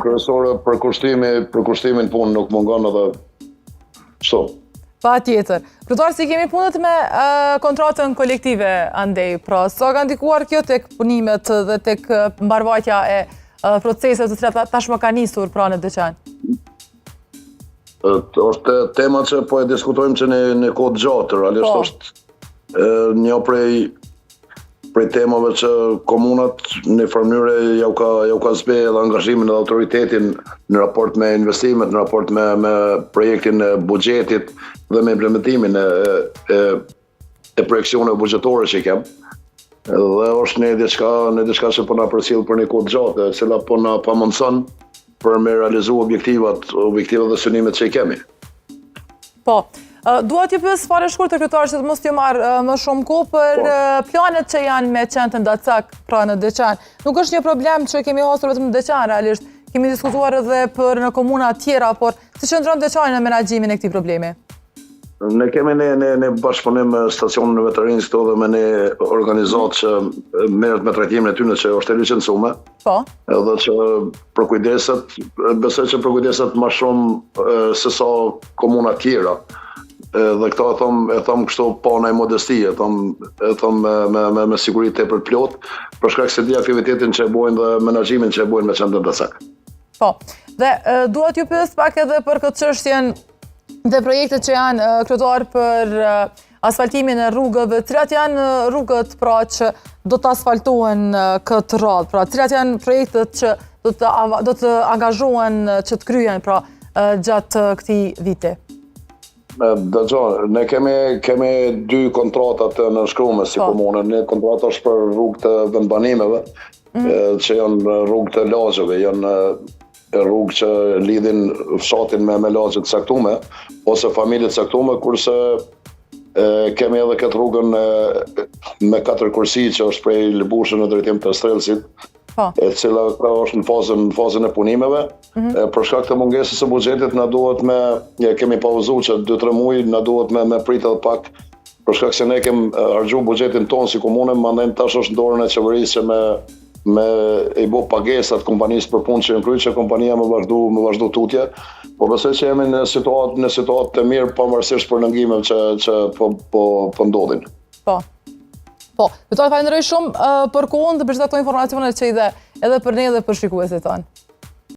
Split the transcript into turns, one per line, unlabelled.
kryesore për kushtimin punë nuk mungon edhe kështu.
Patjetër. Kryetar, si kemi punët me kontratën kolektive andej, pra sa ka ndikuar kjo tek punimet dhe tek mbarvajtja e proceset të cilat tashmë ka nisur pra në dyqan?
Është tema që po e diskutojmë që në kohë gjatë, realisht është një prej temave që komunat në mënyrë jau ka zbe edhe angazhimin dhe autoritetin në raport me investimet, në raport me projektin e buxhetit dhe me implementimin e projekcione buxhetore që kem. Dhe është në diçka që po na përcjell për një kohë gjatë, e cila po na pamundson për me realizu objektivat dhe synimet që i kemi.
Po. Dua t'ju pyes fare shkurt të kryetar që të mos t'ju marr më shumë kohë për planet që janë me qendrën Dacak pra në Deçan. Nuk është një problem që kemi hasur vetëm në Deçan, realisht. Kemi diskutuar edhe për në komuna tjera, por si qëndron Deçani në menaxhimin e këtij problemi?
Ne kemi në bashkëpunim me stacionin e veterinës këto dhe me një organizatë që merret me trajtimin e tyre që është e licencuar.
Po.
Edhe që besoj që përkujdeset më shumë se sa komuna tjera. Dhe këta e thom kështu pa ndaj modestie, e thom me siguri tepër plot, për shkak se di aktivitetin që e bojnë dhe menaxhimin që e bojnë me qendrën Dacak.
Po. Dhe dua t'ju pyes pak edhe për këtë çështjen dhe projektet që janë kryetar për asfaltimin e rrugëve, cilat janë rrugët pra që do të asfaltohen këtë radhë, pra cilat janë projektet që do të angazhohen që të kryen pra gjatë këtij viti.
Ne kemi dy kontratat të nënshkruar si komunë. Një kontratë është për rrugë të vendbanimeve, që janë rrugë të lagjeve, janë rrugë që lidhin fshatin me lagje të caktuara ose familje të caktuara, kurse kemi edhe këtë rrugën me 4 kursi që është prej Lëbushit në drejtim të Strelësit, e cila është në fazën e punimeve. Për shkak të mungesës së buxhetit na duhet kemi pauzuar që 2-3 muaj, na duhet me prit edhe pak, për shkak se ne kemi harxhuar buxhetin tonë si komunë, mandej tash është në dorën e qeverisë që me i bë pagesat kompanisë për punë që janë kryer, që kompania më vazhdu tutje. Po besoj që jemi në situatë të mirë pavarësisht prolongimeve që po ndodhin.
Po. Ju falenderoj shumë për kohën dhe për çdo informacionet që i dhe edhe për ne dhe për shikuesit tanë.